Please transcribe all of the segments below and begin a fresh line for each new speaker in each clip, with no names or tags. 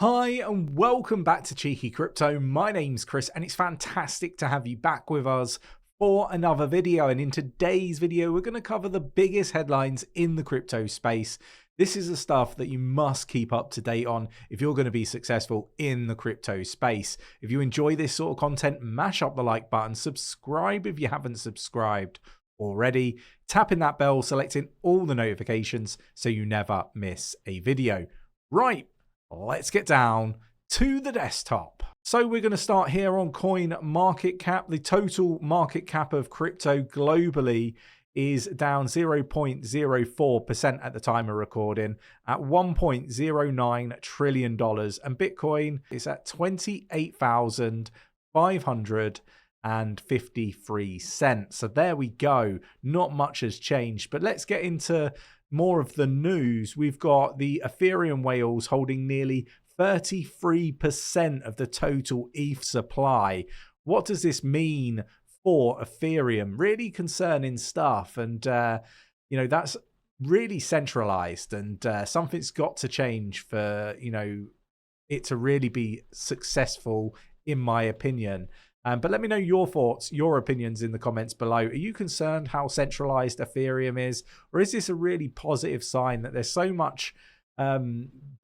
Hi and welcome back to Cheeky Crypto. My name's Chris and it's fantastic to have you back with us for another video. And in today's video, we're going to cover the biggest headlines in the crypto space. This is the stuff that you must keep up to date on if you're going to be successful in the crypto space. If you enjoy this sort of content, mash up the like button, subscribe if you haven't subscribed already, tapping that bell, selecting all the notifications so you never miss a video. Right. Let's get down to the desktop. So we're going to start here on coin market cap. The total market cap of crypto globally is down 0.04% at the time of recording at $1.09 trillion. And Bitcoin is at 28,553 cents. So there we go. Not much has changed, but let's get into more of the news. We've got the Ethereum whales holding nearly 33% of the total ETH supply. What does this mean for Ethereum? Really concerning stuff. And, you know, that's really centralized and something's got to change for, you know, it to really be successful, in my opinion. But let me know your thoughts, your opinions in the comments below. Are you concerned how centralized Ethereum is? Or is this a really positive sign that there's so much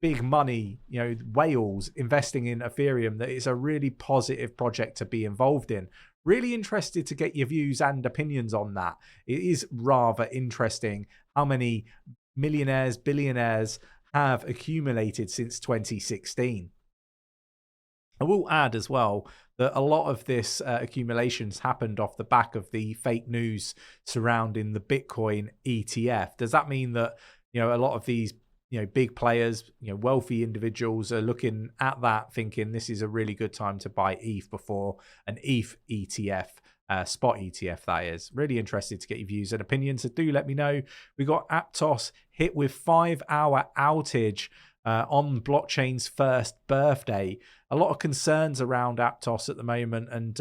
big money, you know, whales investing in Ethereum, that it's a really positive project to be involved in? Really interested to get your views and opinions on that. It is rather interesting how many millionaires, billionaires have accumulated since 2016. I will add as well that a lot of this accumulations happened off the back of the fake news surrounding the Bitcoin ETF. Does that mean that, you know, a lot of these, you know, big players, you know, wealthy individuals are looking at that thinking this is a really good time to buy ETH before an ETH ETF, spot ETF that is? Really interested to get your views and opinions, so do let me know. We got Aptos hit with 5-hour outage on blockchain's first birthday. A lot of concerns around Aptos at the moment, and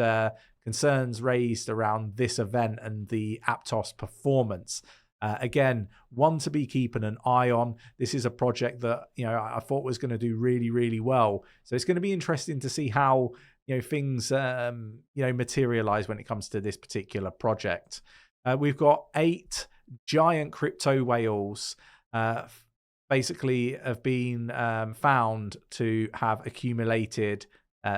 concerns raised around this event and the Aptos performance. Again, one to be keeping an eye on. This is a project that, you know, I thought was going to do really, really well. So it's going to be interesting to see how, you know, things, you know, materialize when it comes to this particular project. We've got 8 giant crypto whales basically have been found to have accumulated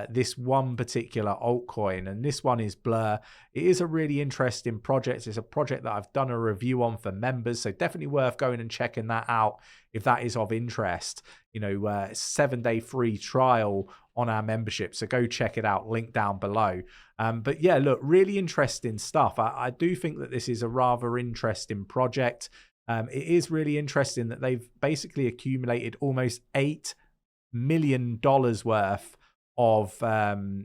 this one particular altcoin, and this one is Blur. It is a really interesting project. It's a project that I've done a review on for members, so definitely worth going and checking that out if that is of interest. You know, 7-day free trial on our membership, so go check it out, link down below. But yeah, look, really interesting stuff. I do think that this is a rather interesting project. It is really interesting that they've basically accumulated almost $8 million worth of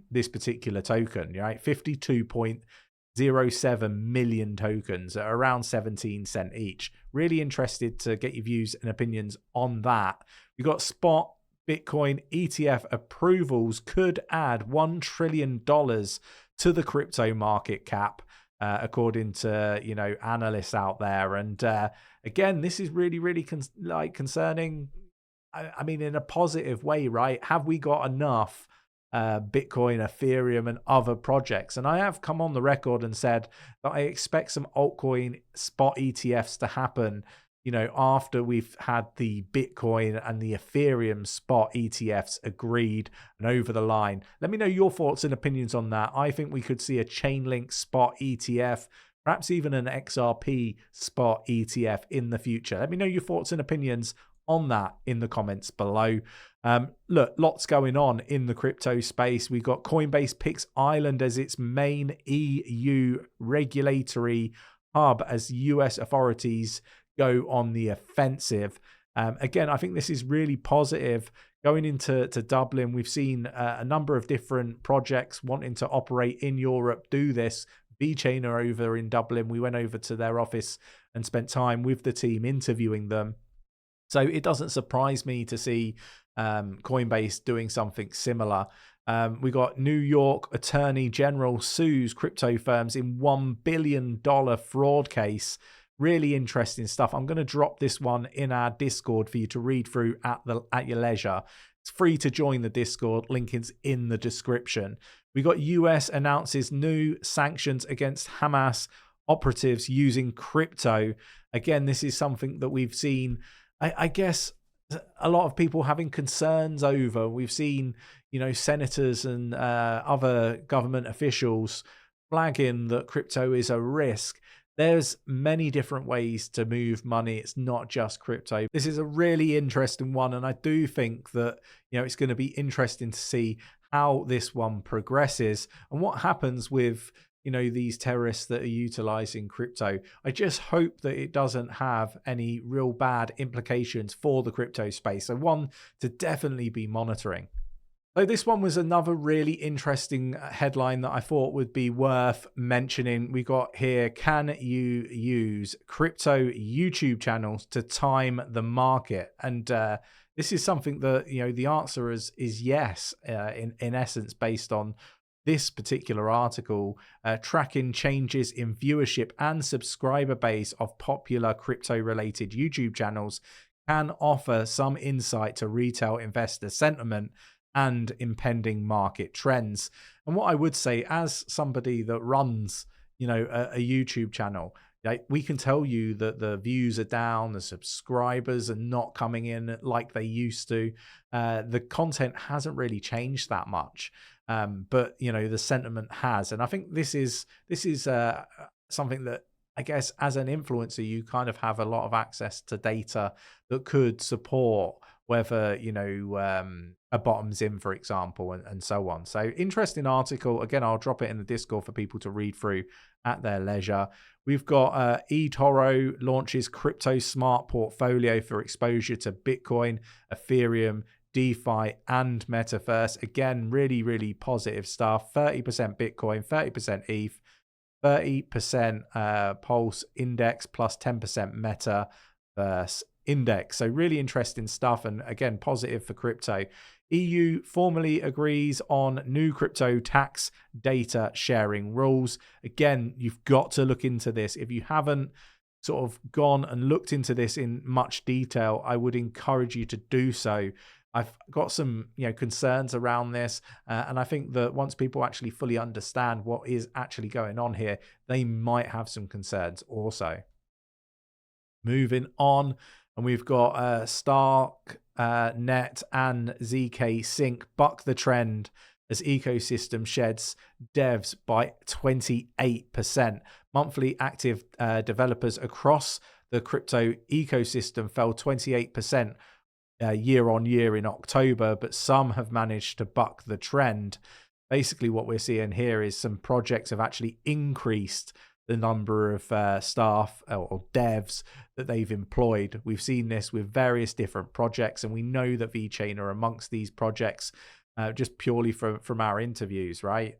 this particular token, right? 52.07 million tokens at around 17 cents each. Really interested to get your views and opinions on that. We've got spot Bitcoin ETF approvals could add $1 trillion to the crypto market cap, according to, you know, analysts out there. And again, this is really, really concerning. I mean, in a positive way, right? Have we got enough Bitcoin, Ethereum, and other projects? And I have come on the record and said that I expect some altcoin spot ETFs to happen, you know, after we've had the Bitcoin and the Ethereum spot ETFs agreed and over the line. Let me know your thoughts and opinions on that. I think we could see a Chainlink spot ETF, perhaps even an XRP spot ETF in the future. Let me know your thoughts and opinions on that in the comments below. Look, lots going on in the crypto space. We've got Coinbase picks Ireland as its main EU regulatory hub as US authorities go on the offensive. Again, I think this is really positive. Going into Dublin, we've seen a number of different projects wanting to operate in Europe do this. 𝗕𝗘𝗪𝗔𝗥𝗘 are over in Dublin. We went over to their office and spent time with the team interviewing them. So it doesn't surprise me to see Coinbase doing something similar. We got New York Attorney General sues crypto firms in $1 billion fraud case. Really interesting stuff. I'm going to drop this one in our Discord for you to read through at your leisure. It's free to join the Discord. Link is in the description. We got US announces new sanctions against Hamas operatives using crypto. Again, this is something that we've seen, I guess, a lot of people having concerns over. We've seen, senators and other government officials flagging that crypto is a risk. There's many different ways to move money. It's not just crypto. This is a really interesting one, and I do think that it's going to be interesting to see how this one progresses and what happens with these terrorists that are utilizing crypto. I just hope that it doesn't have any real bad implications for the crypto space. So one to definitely be monitoring. So this one was another really interesting headline that I thought would be worth mentioning. We got here, can you use crypto YouTube channels to time the market? And this is something that, the answer is yes, in essence, based on this particular article. Tracking changes in viewership and subscriber base of popular crypto-related YouTube channels can offer some insight to retail investor sentiment and impending market trends. And what I would say, as somebody that runs, a YouTube channel, we can tell you that the views are down, the subscribers are not coming in like they used to. The content hasn't really changed that much, but the sentiment has. And I think this is something that, I guess, as an influencer, you kind of have a lot of access to data that could support whether a bottom's in, for example, and so on. So interesting article. Again, I'll drop it in the Discord for people to read through at their leisure. We've got eToro launches crypto smart portfolio for exposure to Bitcoin, Ethereum, DeFi, and Metaverse. Again, really, really positive stuff. 30% Bitcoin, 30% ETH, 30% Pulse Index, plus 10% Metaverse Index. So really interesting stuff, and again, positive for crypto. EU formally agrees on new crypto tax data sharing rules. Again, you've got to look into this. If you haven't sort of gone and looked into this in much detail, I would encourage you to do so. I've got some concerns around this, and I think that once people actually fully understand what is actually going on here, they might have some concerns also. Moving on, and we've got Stark Net and ZK Sync buck the trend as ecosystem sheds devs by 28%. Monthly active developers across the crypto ecosystem fell 28% year on year in October, but some have managed to buck the trend. Basically, what we're seeing here is some projects have actually increased the number of staff or devs that they've employed. We've seen this with various different projects, and we know that VeChain are amongst these projects just purely from our interviews, right?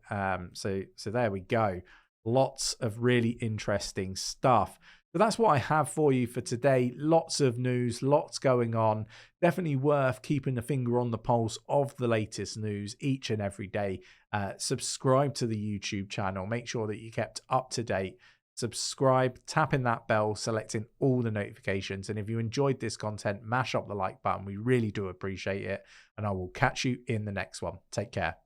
So there we go. Lots of really interesting stuff. So that's what I have for you for today. Lots of news, lots going on. Definitely worth keeping a finger on the pulse of the latest news each and every day. Subscribe to the YouTube channel. Make sure that you're kept up to date. Subscribe, tapping that bell, selecting all the notifications. And if you enjoyed this content, mash up the like button. We really do appreciate it. And I will catch you in the next one. Take care.